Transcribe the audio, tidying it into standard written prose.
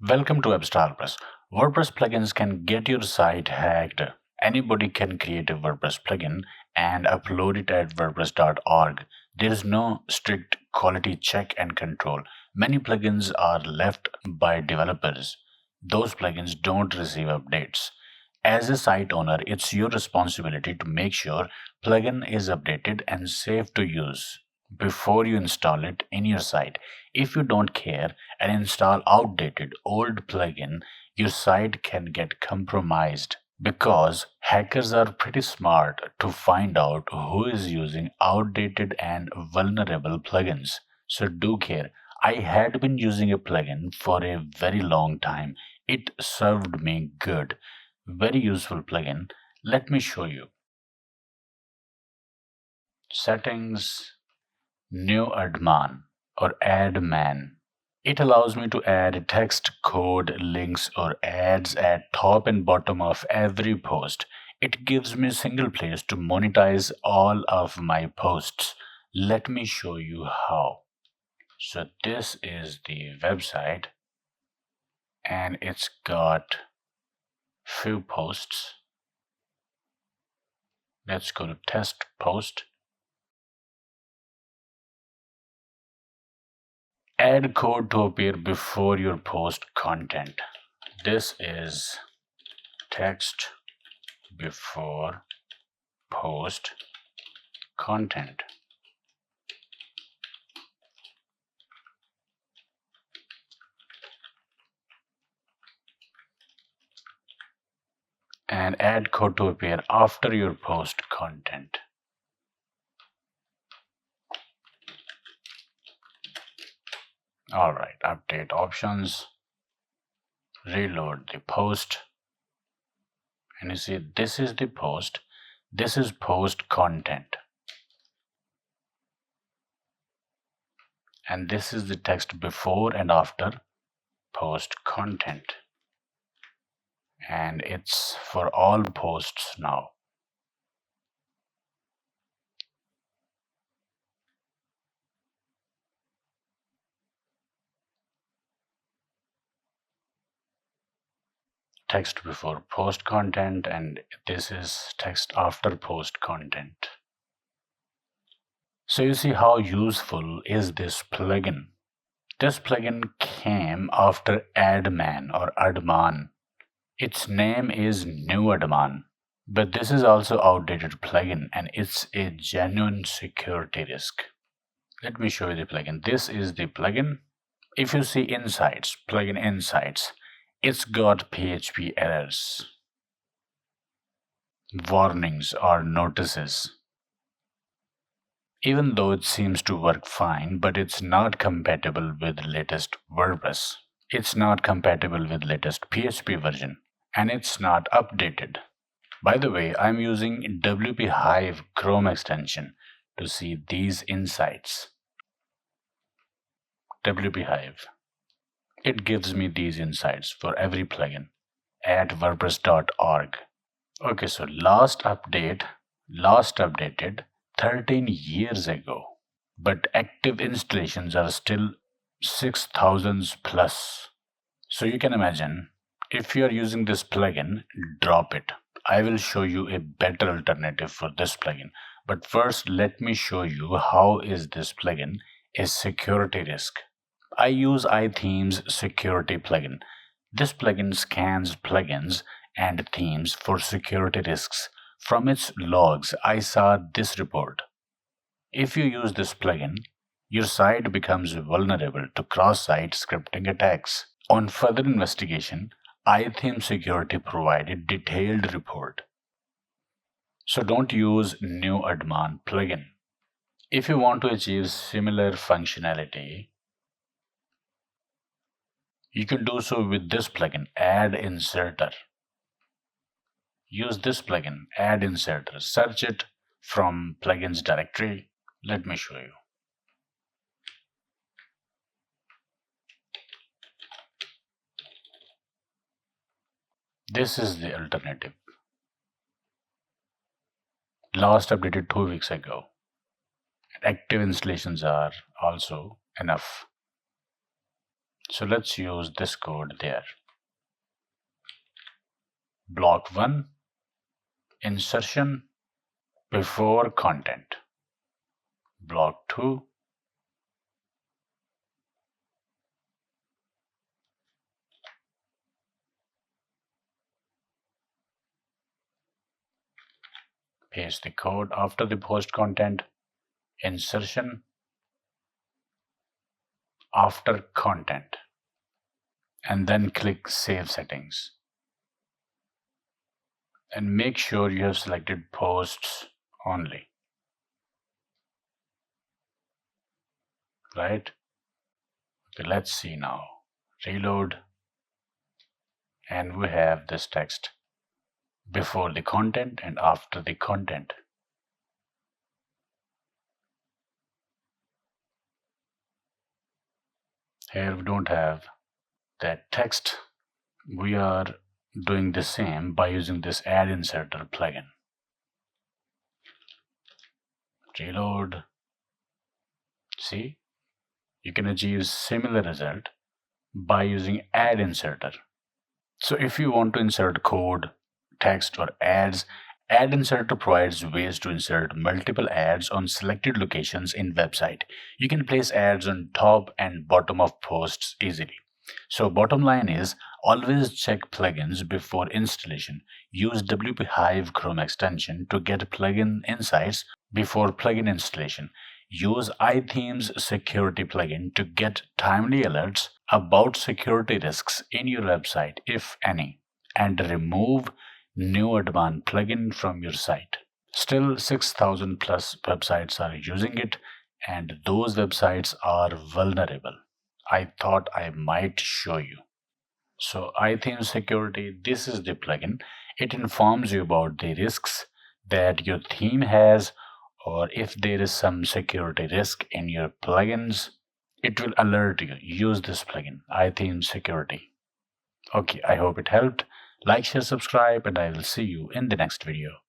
Welcome to WordPress. WordPress plugins can get your site hacked. Anybody can create a WordPress plugin and upload it at WordPress.org. There is no strict quality check and control. Many plugins are left by developers. Those plugins don't receive updates. As a site owner, it's your responsibility to make sure plugin is updated and safe to use before you install it in your site. If you don't care and install outdated old plugin, your site can get compromised because hackers are pretty smart to find out who is using outdated and vulnerable plugins. So do care. I had been using a plugin for a very long time. It served me good. Very useful plugin. Let me show you. Settings, new Adman or Adman. It allows me to add text, code, links, or ads at top and bottom of every post. It gives me a single place to monetize all of my posts. Let me show you how. So this is the website and it's got few posts. Let's go to test post. Add code to appear before your post content. This is text before post content. And add code to appear after your post content. Alright, update options, reload the post, and you see this is the post, this is post content, and this is the text before and after post content, and it's for all posts now. Text before post content, and this is text after post content. So you see how useful is this plugin. This plugin came after Adman or Adman. Its name is New Adman, but this is also outdated plugin and it's a genuine security risk. Let me show you the plugin. This is the plugin. If you see insights, plugin insights, it's got PHP errors, warnings or notices. Even though it seems to work fine, but it's not compatible with latest WordPress. It's not compatible with latest PHP version, and it's not updated. By the way, I'm using WP Hive Chrome extension to see these insights. WP Hive. It gives me these insights for every plugin at WordPress.org. Okay, so last updated 13 years ago, but active installations are still 6,000 plus. So you can imagine, if you are using this plugin, drop it. I will show you a better alternative for this plugin. But first, let me show you how is this plugin a security risk. I use iThemes security plugin. This plugin scans plugins and themes for security risks. From its logs, I saw this report. If you use this plugin, your site becomes vulnerable to cross-site scripting attacks. On further investigation, iThemes Security provided detailed report. So don't use New Adman plugin. If you want to achieve similar functionality, you can do so with this plugin, Add Inserter. Use this plugin, Add Inserter. Search it from plugins directory. Let me show you. This is the alternative. Last updated 2 weeks ago. Active installations are also enough. So let's use this code there. Block 1, insertion before content. Block 2, paste the code after the post content, insertion after content, and then click Save Settings. And make sure you have selected posts only, right? Okay, let's see now. Reload, and we have this text before the content and after the content. Here we don't have that text. We are doing the same by using this add inserter plugin. Reload. See, you can achieve similar result by using add inserter. So if you want to insert code, text, or ads, Ad Inserter provides ways to insert multiple ads on selected locations in website. You can place ads on top and bottom of posts easily. So bottom line is, always check plugins before installation. Use WP Hive Chrome extension to get plugin insights before plugin installation. Use iThemes security plugin to get timely alerts about security risks in your website, if any, and remove new Adman plugin from your site. Still, 6,000 plus websites are using it, and those websites are vulnerable. I thought I might show you. So, iThemes Security, this is the plugin. It informs you about the risks that your theme has, or if there is some security risk in your plugins, it will alert you. Use this plugin, iThemes Security. Okay, I hope it helped. Like, share, subscribe, and I will see you in the next video.